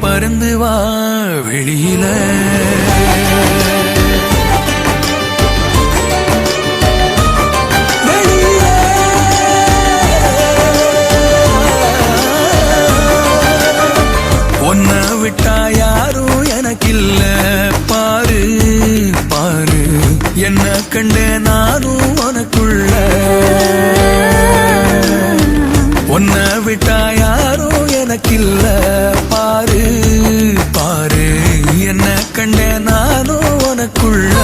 பறந்து வா வெளியில. ஒன்ன விட்டா யாரும் எனக்கில்ல பாரு பாரு, என்ன கண்ட நானும் உனக்குள்ள. ஒன்ன விட்டா யாரும் எனக்கில்ல பாரு பாரு, என்ன கண்ட நானும் உனக்குள்ள.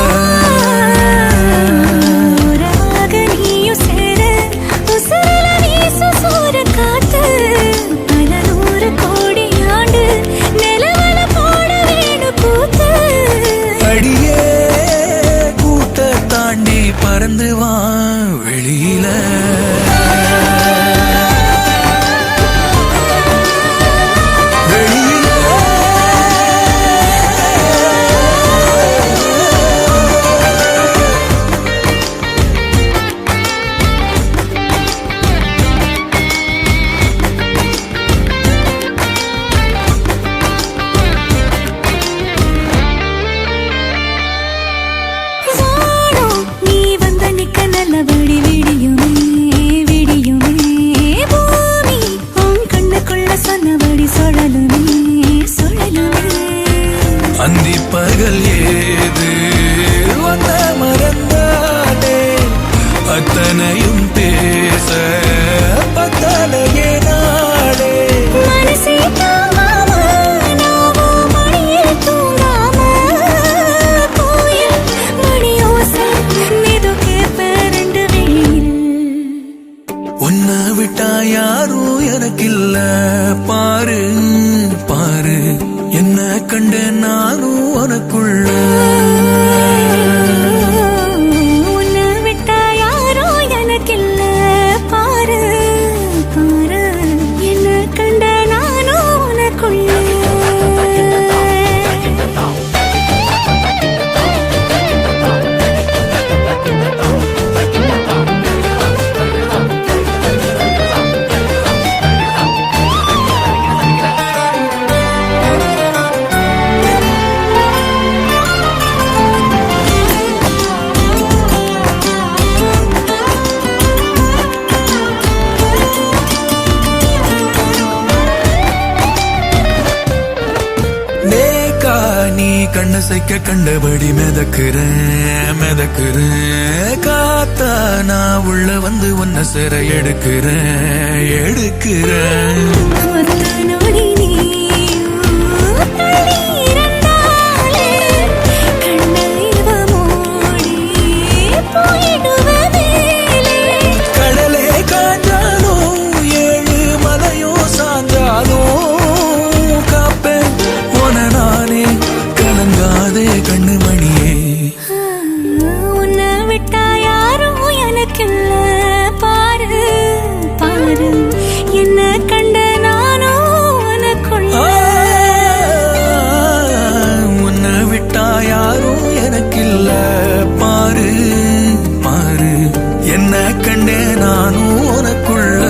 பறந்து வா வெளியில. அந்தி பகல் ஏது வந்த மறந்தானே, அத்தனையும் பேச பத்தனையே நாடே. மனசே தாங்காம நாவோ மணியில் தூங்காம, கோயில் மணியோசை மெதுக்கே பரண்டு வெளியில். உன்னை விட்டா யாரும் எனக்கில்ல பாரு பாரு, என்ன கண்ட நானும் உனக்குள்ள. உன்னை விட்டா யாரோ எனக்கில்ல பாரு பாரு, என்ன கண்ட நானும் உனக்குள்ள. நீ கண்ண சைக்க கண்டபடி மிதக்குறேன் மிதக்குறேன், காத்தா நான் உள்ள வந்து உன்ன சிற எடுக்கிறேன் எடுக்கிறேன். கடலே காஞ்சாலும் ஏழு மலையும் சாஞ்சாலும் காப்பேன் உன நானே, கலங்காதே கண்ணு மணியே. உன்னை விட்டா யாரும் எனக்கில்ல பாரு பாரு, என்ன கண்ட நானும் உனக்குள்ள. உன்னை விட்டா யாரும் எனக்கில்ல பாரு பாரு, என்ன கண்ட நானும் உனக்குள்ள.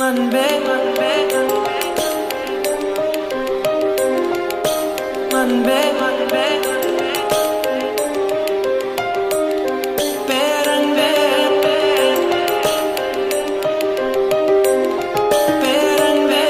அன்பே அன்பே அன்பே அன்பே பேரன்பே பேரன்பே.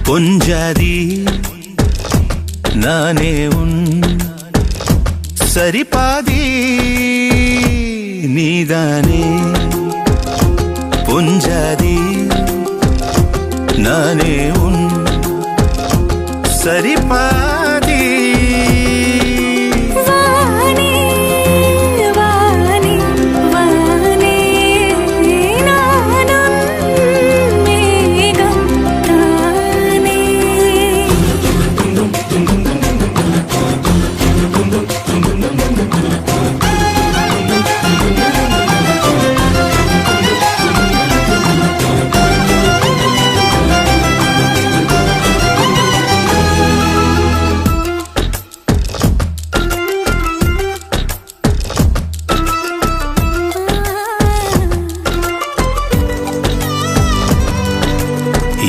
பொஞ்சாதி நானே உன் சரிபாதி நீதானே பொஞ்சாதி நானே உன் சரிபாதி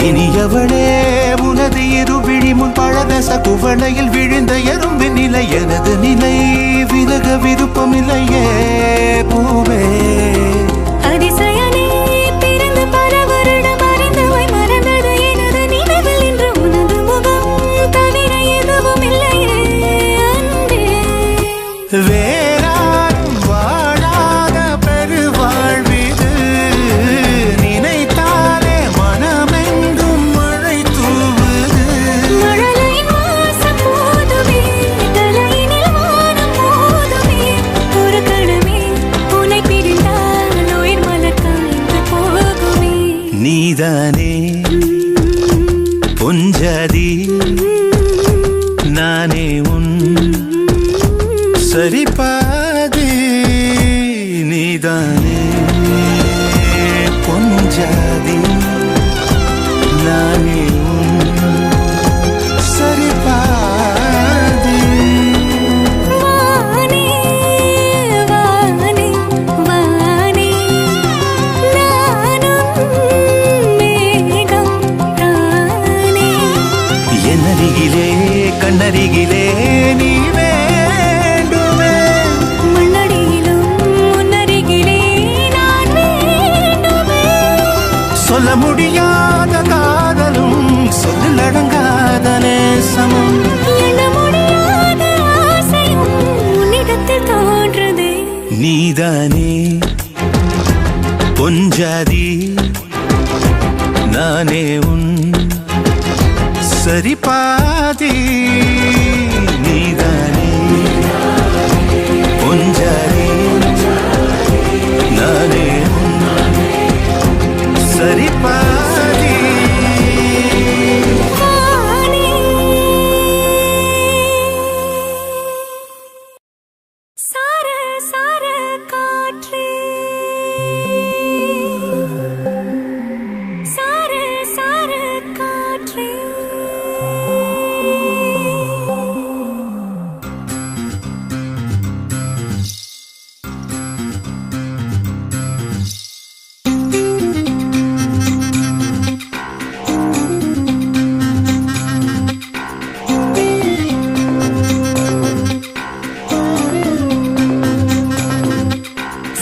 இனியவளே உனது இருவிழி முன் பழதச குவளையில் விழுந்த எறும்பு நிலை எனது நிலை விலக விருப்பமில்லையே பூவே அதிசயனே பிறந்து பல வருடம் அறிந்தவை மறந்தது எனது நினைவில் இன்று உனது முகம் தவிர எதுவும் இல்லையே அன்பே வேறாரும் வாழாத பெருவாழ்விது நினைத்தாலே மனமெங்கும் மழை தூவுது மழலை மாசம் போதுமே தலையினில் வானம் போதுமே ஒரு கணமே உன்னை பிரிந்தால் உயிர் மலர் காய்ந்து போகுமே நீதானே பொஞ்சாதி நானே உன் சரிபாதி நீதானே பொஞ்சாதி நானே உன் சரிபாதி வானே வானே வானே நானும் மேகம் தானே என்னருகிலே கண்ணருகிலே நீ வேண்டுமே மண்ணடியிலும் முன்னருகிலே நான் வேண்டுமே சொல்ல முடியாத காதலும் சொல்லடங்காத நேசமும் எண்ண முடியாத ஆசையும் உன்னிடத்தில் தோன்றுதே நீதானே பொஞ்சாதி நானே உன் சரிபாதி நீதானே பொஞ்சாதி நானே உன் சரிபாதி வானே சார சார காற்றே சார சார காற்றே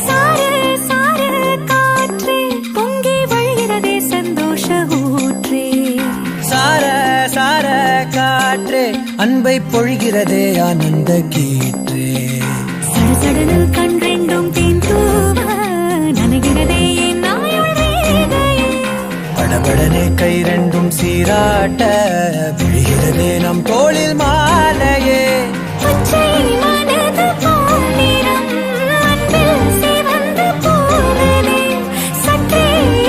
சார சார காற்றே பொங்கி வழிகிறதே சந்தோஷ ஊற்றே சார சார காற்றே அன்பை பொழிகிறதே ஆனந்த கீற்றே சடசடனில் கண் ரெண்டும் தேன் தூவ நனைகிறதே என் நாயுள் வேகையே படபடனே கை ரெண்டும் சீராட்ட விழுகிறதே நம் தோளில் மாலையே பச்சை மனது பொன்னிறம் அன்பில் சிவந்து போனதே சற்றே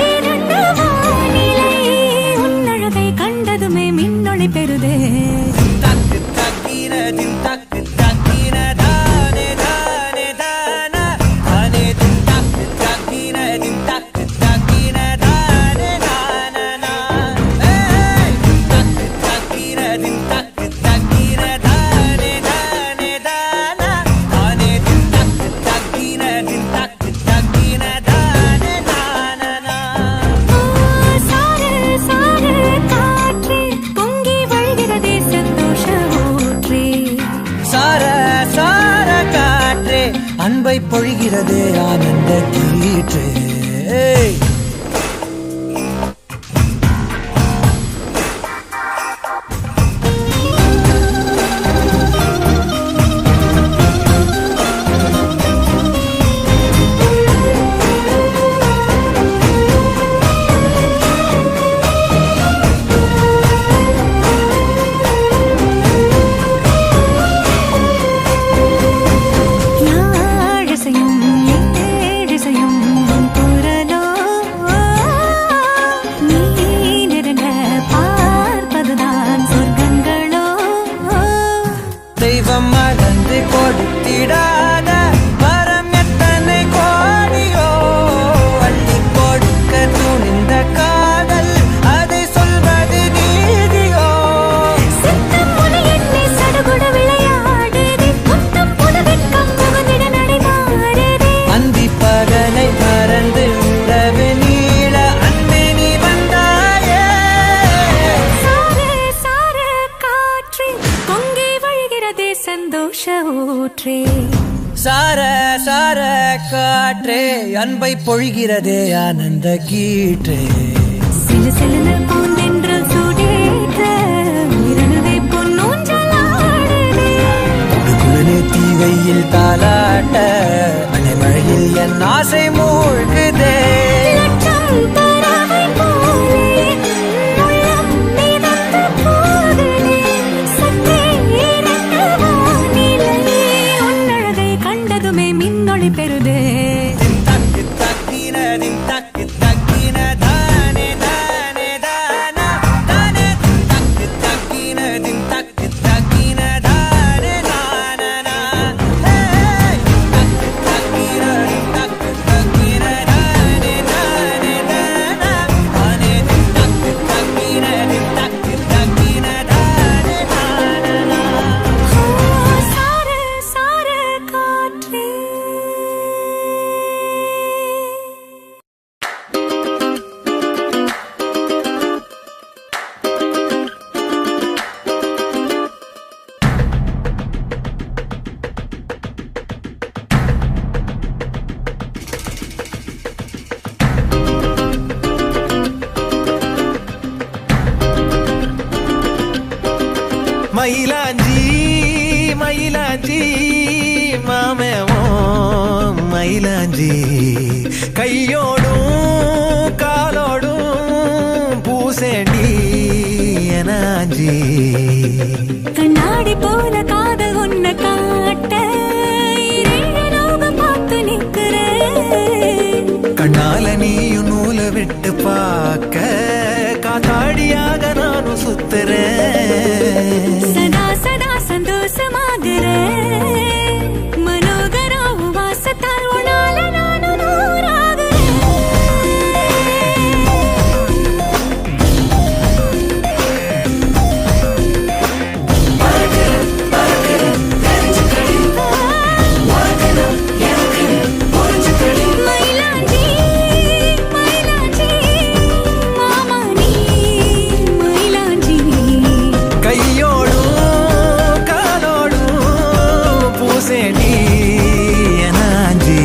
இருண்ட வானிலை உன்னழகை கண்டதுமே மின்னொளி பெறுதே தக்கு தக்கின தின் தக்கு தக்கின தானே தானே தான தானே தின் தக்கு தக்கின தின் தக்கு தக்கின தானே தான தக்கு தக்கின தின் தக்கு தக்கின தானே தானே தான தானே தின் தக்கு தக்கின தின் தக்கு தக்கின தானே தான சார சார காற்றே பொங்கி வழிகிறதே சந்தோஷ ஊற்றே சார சார காற்றே அன்பை பொழிகிறதே ஆனந்த கீற்றே கொடுத்திடாத வரம் எத்தனை கோடியோ அள்ளி கொடுக்க துணிந்த காதல் அதை சொல்வது நீதியோ சித்தம் புன எண்ணி சடுகுட விளையாடுதே முத்தம் புன வெட்கம் முகந்திட நடைமாறுதே அந்தி பகலை மறந்து உறவு நீள அன்பே நீ வந்தாயே சார சார காற்றே பொங்கி வழிகிறதே சந்தோஷ ஊற்றே சார சார காற்றே அன்பை பொழிகிறதே ஆனந்த கீற்றே சிலு சிலுன பூந்தென்றல் சூடேற்ற உயிரணுவே பொன்னூஞ்சலாடுதே குழுக்குழலே தீவையில் தாலாட்ட அலைமழையில் என் ஆசை மூழ்குதே லட்சம் பறவை போலே உள்ளம் மிதந்து போகுதே சற்றே இறங்க வானிலையே உன்னழகை கண்டதுமே மின்னொளி பெறுதே தக்கு தக்கினதின் தக்கு தக்கின தானே தானே தானா தானே தக்கு தக்கினதின் தக்கு தக்கின தானே தானா தக்கு தக்கினதின் தக்கு தக்கின தானே தானே தானா தானே தக்கு தக்கினதின் தக்கு தக்கின தானே தானா சார சார காற்றே மயிலாஞ்சி மயிலாஞ்சி மாமேவோ மயிலாஞ்சி கையோடும் காலோடும் பூசேண்டி எனாஞ்சி கண்ணாடி போல காதல் உன்னை காட்ட இரண்டு லோகம் பார்த்து நிற்கிறேன் கண்ணால நீயும் நூலை விட்டு பார்க்க காத்தாடியாக நானும் சுத்துறேன் சதா சதா சந்தோஷமாகிறேன் மனோகரா வாசத்தால் உன்னால நானும் நூறாகிறேன் மயிலாஞ்சி மயிலாஞ்சி மாமா நீ மயிலாஞ்சி கையோடும் காலோடும் பூசேண்டி எனாஞ்சி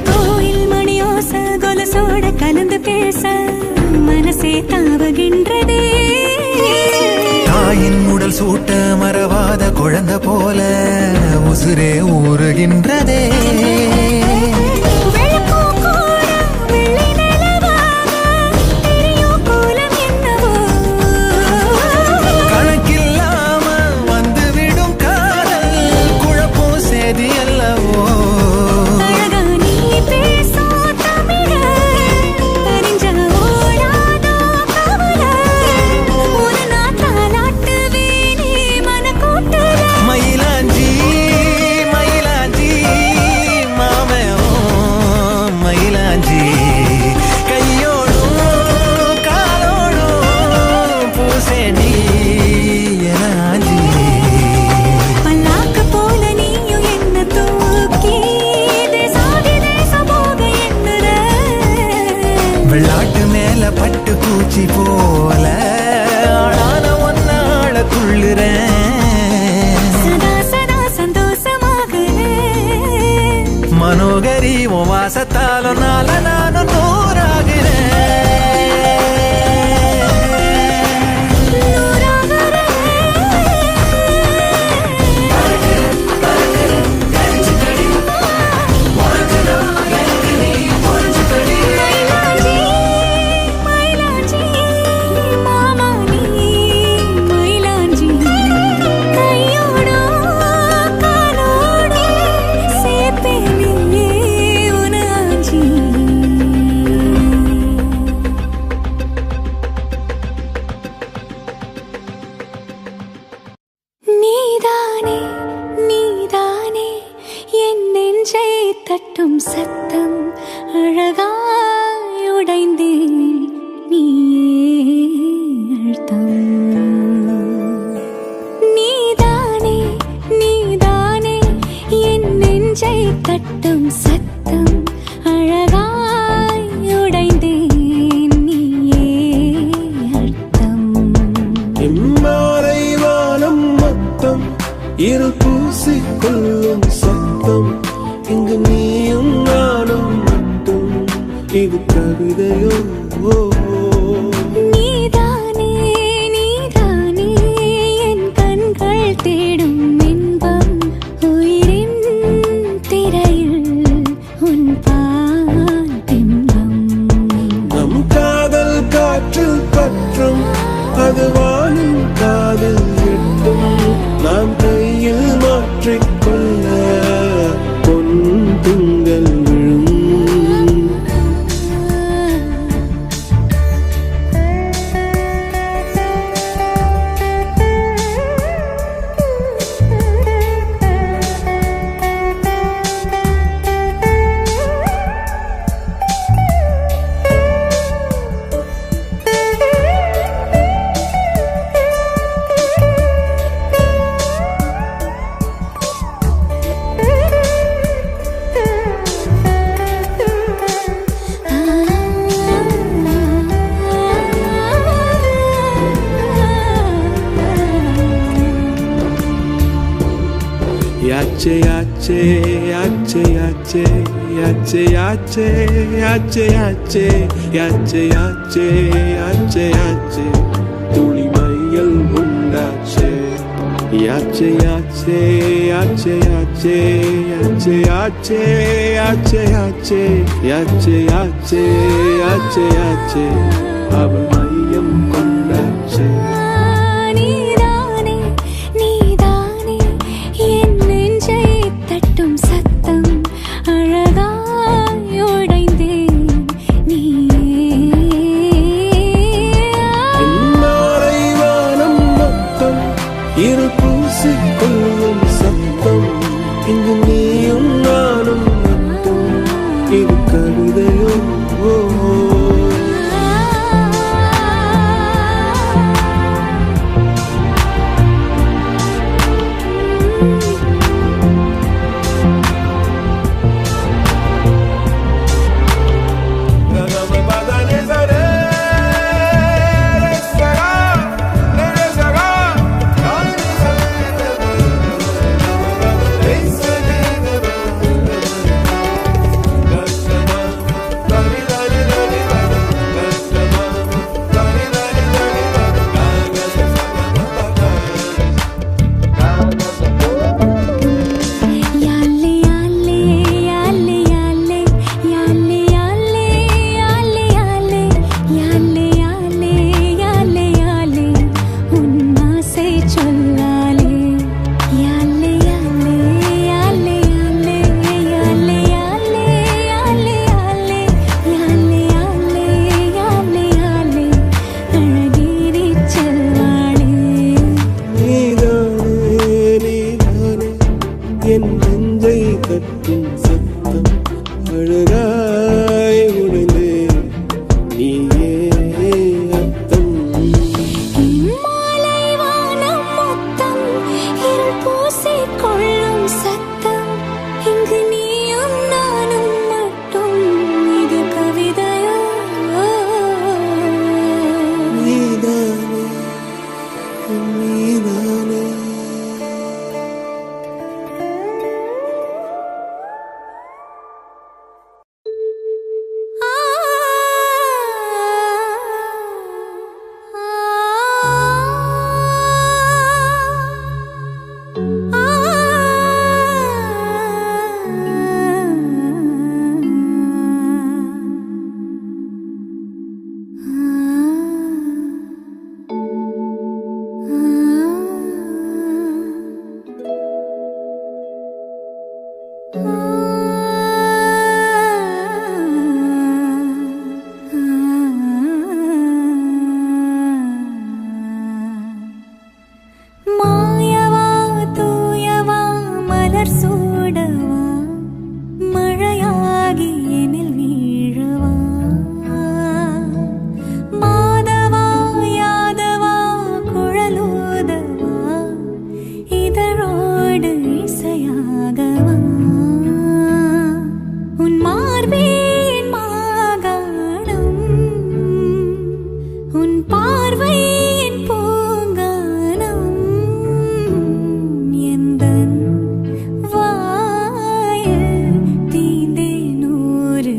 கோயில் மணியோச கொலசோட கலந்து பேச மனசே தாவுகின்றதே தாயின் உடல் சூட்ட மறவாத குழந்தை போல உசுரே ஊறுகின்றதே வெள்ளப்பூ கூட வெள்ளி நிலவாக தெரியும் கோலம் என்னவோ கணக்கில்லாம வந்துவிடும் காதல் குழப்பம் சேதி அல்லவோ அழகா நீ பேசும் தமிழ அறிஞ்ச ஓடாதோ கவலை ஒரு நாள் தாலாட்டுவேனே மனக்கூட்டுல மயிலாஞ்சி மயிலாஞ்சி மாமேவோ மயிலாஞ்சி கையோடும் காலோடும் பூசேண்டி எனாஞ்சி பல்லாக்கு போல நீயும் என்ன தூக்கி தேசாதி தேசம் போக எண்ணுற வெள்ளாட்டு மேல பட்டு பூச்சி போல ஆளான ஒன்னாள துள்ளுறேன் சதா சதா சந்தோஷமாகிறேன் மனோகரி உன் வாசத்தாலும் நால நானும் நூறாகிறேன் தட்டும் சத்தம் அழகாய் உடைந்தேன் நீயே அழுத்தம் நீதானே நீதானே என் நெஞ்சை தட்டும் சத்தம் அழகாய் உடைந்தேன் நீயே அழுத்தம் இம்மாலை வானம் மொத்தம் இருள் பூசிக்கொள்ளும் சத்தம் இங்கு நீயும் நானும் மட்டும் இது கவிதையோ நீதானே நீதானே என் கண்கள் தேடும் இன்பம் உயிரின் திரையில் உன் பால் பிம்பம் நம் காதல் காற்றில் பற்றும் அது வாழும் காதல் எட்டும் நாம் கையில் மாற்றிக்கொள்ள பொன் திங்கள் விழும் Yache yache yache yache yache yache yache yache yache yache yache yache tuli mayal undache yache yache yache yache yache yache yache yache yache yache yache yache aval mayam kondache நீதானே நீதானே என் நெஞ்சை தட்டும் சத்தம் அழகாய் உடைந்தேன் நீயே இம்மாலை வானம் மொத்தம் இருள் பூசிக்கொள்ளும் சத்தம் இங்கு நீயும் நானும் மட்டும் இது கவிதையோ ஆகி எனில் வீழவா மாதவா யாதவா குழலூதவா இதழோடு இசையாகவா உன் மார்பே என் மாகாணம் உன் பார்வை என் பூங்கானம் எந்தன் வாயில் தீந்தே நூறு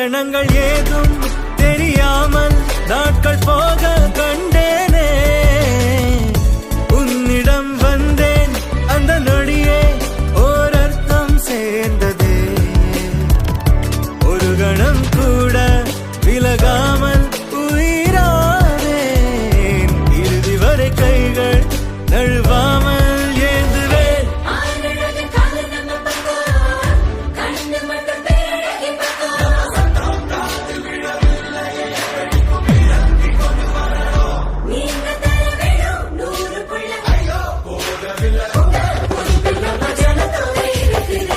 காரணங்கள் ஏதும் தெரியாமல் நாட்கள் போக கண்டேனே உன்னிடம் வந்தேன் அந்த நொடியே ஓர் அர்த்தம் சேர்ந்ததே ஒரு கணம் கூட விலகாமல் உயிரானேன் இறுதி வரை கைகள் நழுவாமல் ஏந்துவேன்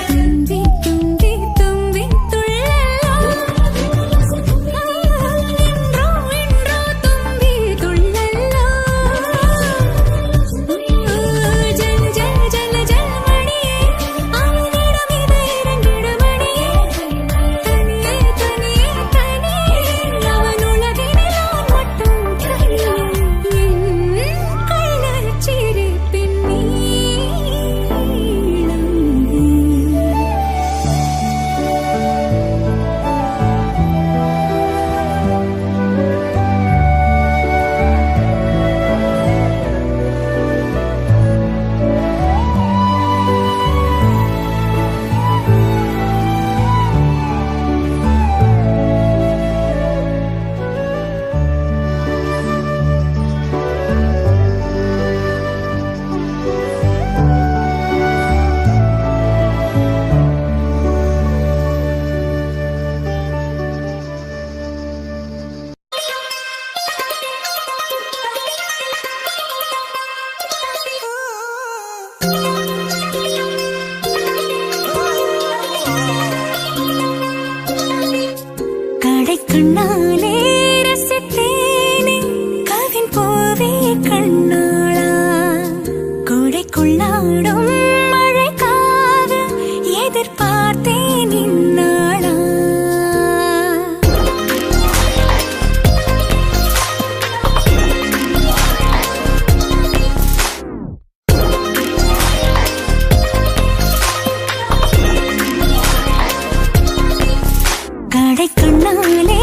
தும்பி தும்பி தும்பி துள்ளலாம் என்றோ என்றோ தும்பி துள்ளலாம் ஜல் ஜல் ஜல் ஜல் மணியே அவனிடம் இதை இரண்டிட மணியே தனியே தனியே தனியே அவன் உலகினில் நான் மட்டும் தனியே என் கள்ளச்சிரிப்பின் நீளம் கண்ணாலே ரசித்தேனே கவின் போவே கண்ணாளா கொடைக்குள்ளாடும் மழைக்காக எதிர்பார்த்தேன் இந்நாளா கடைக்கண்ணாலே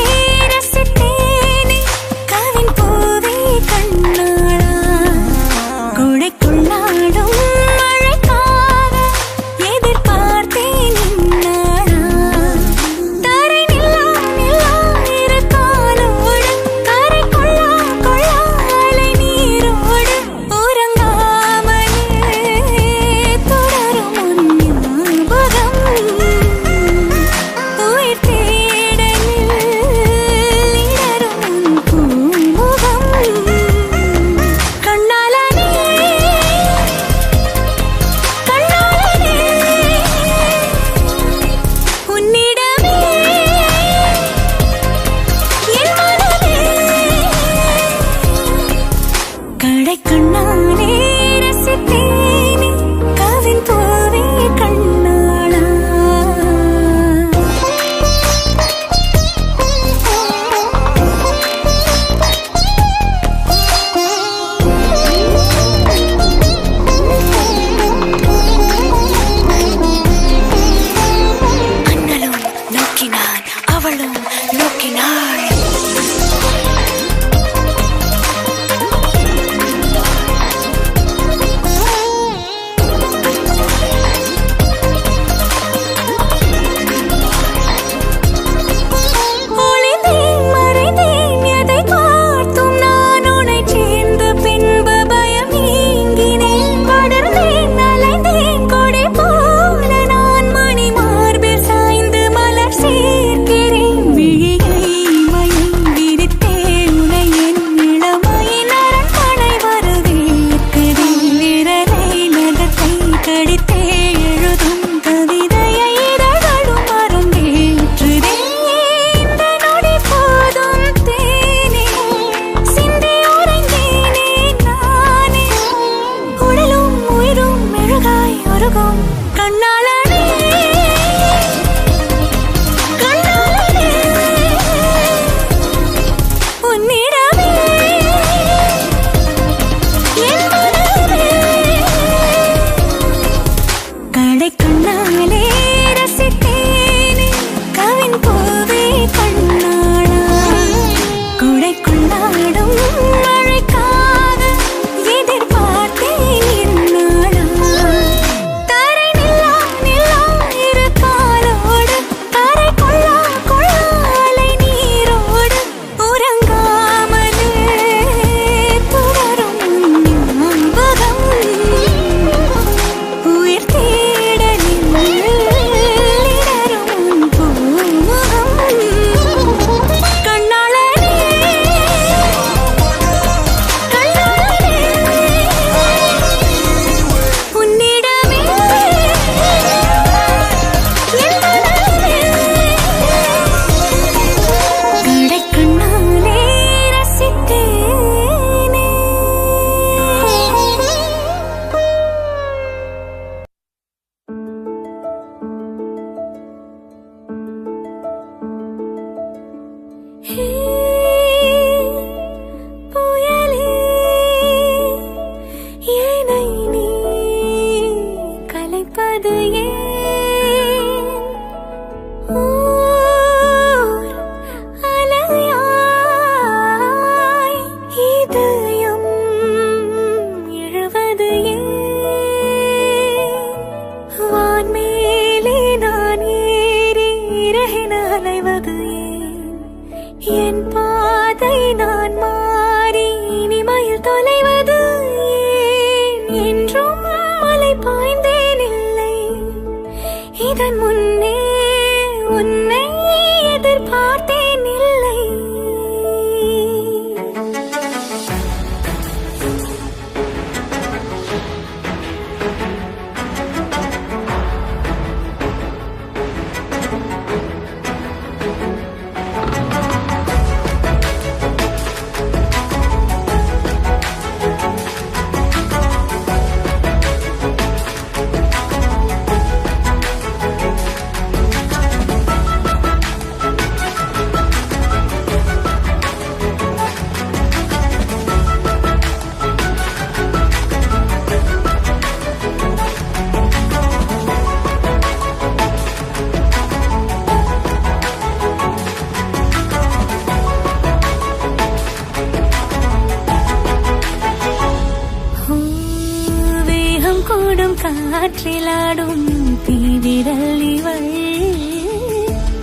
காற்றிலாடும் தீவிரல் இவள்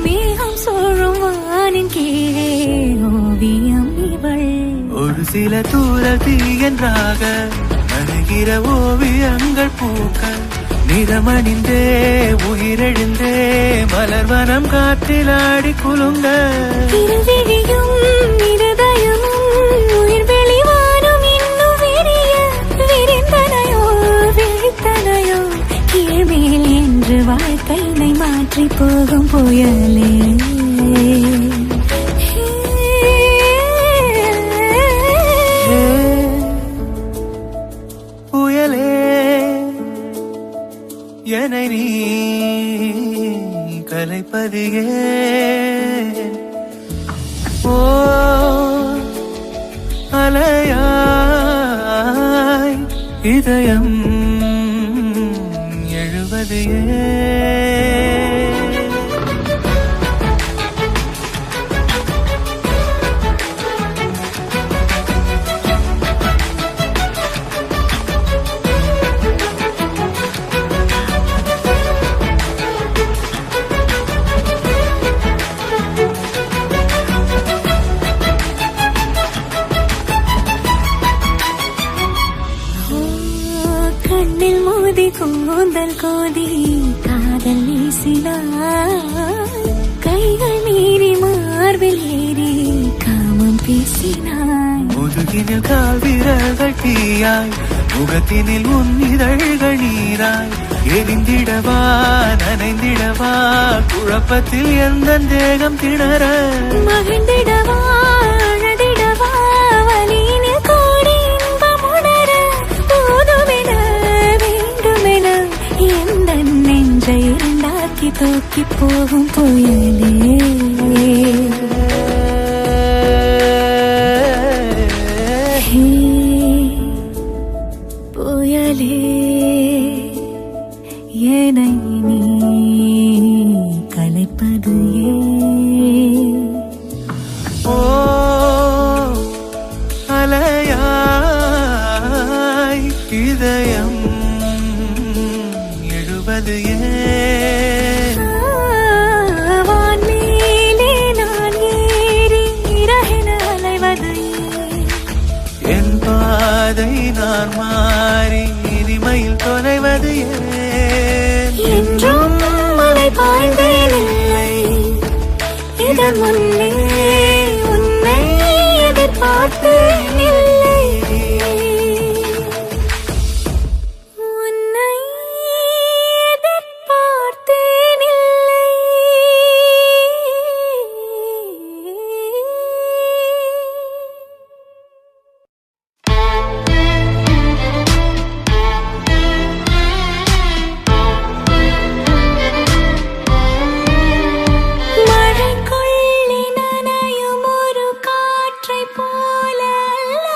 மேகம் சோழும் வானின் கீழே ஓவியம் இவள் ஒரு சில தூரல் தீயன்றாக அருகிற ஓவியங்கள் பூக்க நிறமணிந்தே உயிரெழுந்தே மலர்வனம் காற்றிலாடி குலுங்க இருவிழியும் இருதயமும் உயிர் வெளிவானும் இன்னும் விரிய விரிந்தனையோ விழித்தனையோ கீழ்மேல் என்று வாழ்க்கையை மாற்றி போகும் புயலே புயலே என்னை நீ கலைப்பது ஏன்? ஓ அலையாய் இதயம் எழுவது ஏன்? கண்ணில் மோதி கூந்தல் கோதி காதல் வீசினாய் கைகள் மீறி மார்பில் ஏறி காமம் பேசினாய் முதுகினில் கால் வீரர்கள் தீயாய் முகத்தினில் உன் இதழ்கள் நீராய் எரிந்திடவா நனைந்திடவா குழப்பத்தில் எந்த தேகம் திணற மகிழ்ந்திடவா அழதிடவா வலியினில் கோடி இன்பம் உணர போதுமென வேண்டுமென எந்த நெஞ்சை இரண்டாக்கி தூக்கி போகும் புயலே ஹே, புயலே என்னை நீ கலைப்பது ஏன்? ஓ அலையாய் இதயம் எழுவது ஏன்? வான்மேலே நான் ஏறி இரஹென அலைவது ஏன்? என் பாதை நான் மாறி இனிமையில் தொலைவது ஏன்? என்றும் மழை பாய்ந்தேனில்லை இதன் முன்னே உன்னை எதிர்பார்த்தேன் இல்லை உன்னை எதிர்பார்த்தேன் இல்லை மழைக்குள்ளே நனையும் ஒரு காற்றைப் போல அல்ல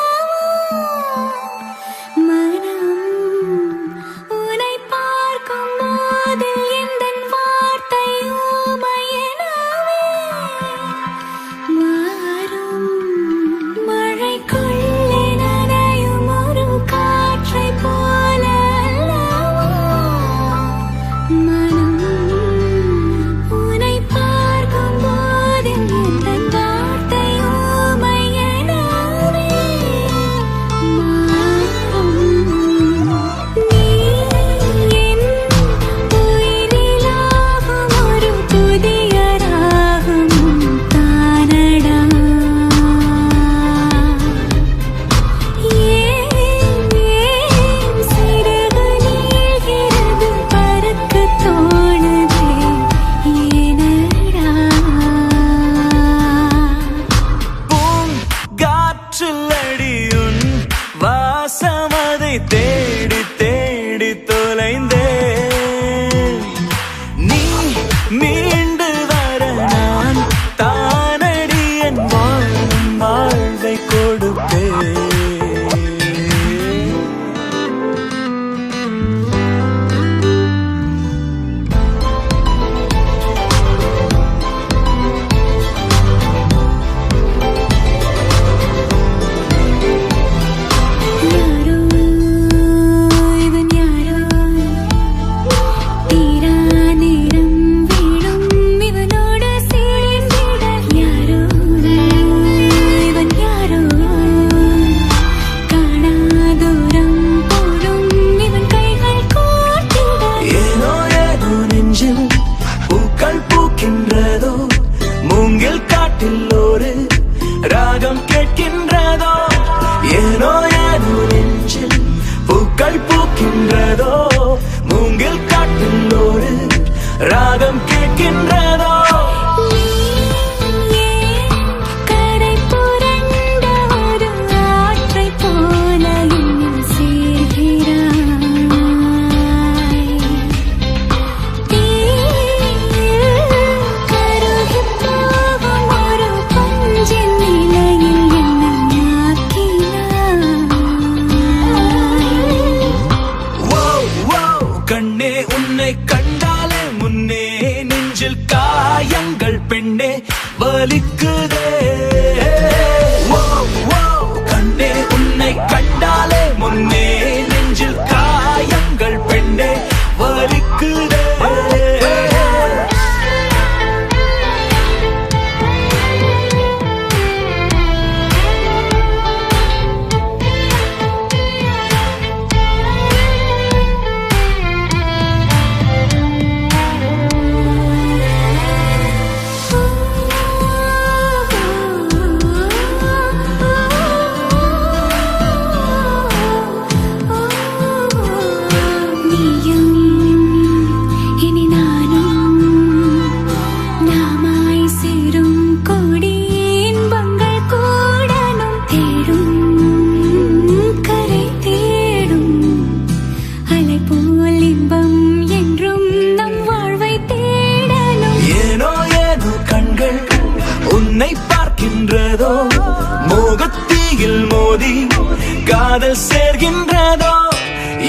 காதல் சேர்கின்றதோ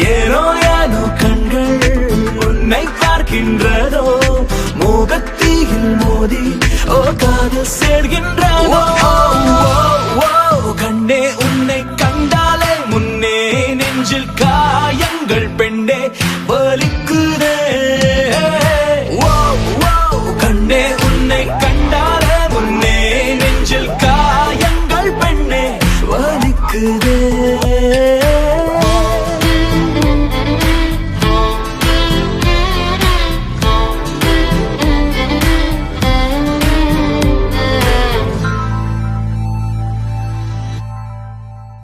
ஏனோ ஏனோ கண்கள் உன்னை பார்க்கின்றதோ மோகத்தீயில் மோதி ஓ காதல் சேர்கின்றதோ கண்ணே உன்னை கண்டாலே முன்னே நெஞ்சில் காயங்கள் பெண்ணே வலிக்குதே கண்ணே உன்னை கண்டாலே முன்னே நெஞ்சில் காயங்கள் பெண்ணே வலிக்குதே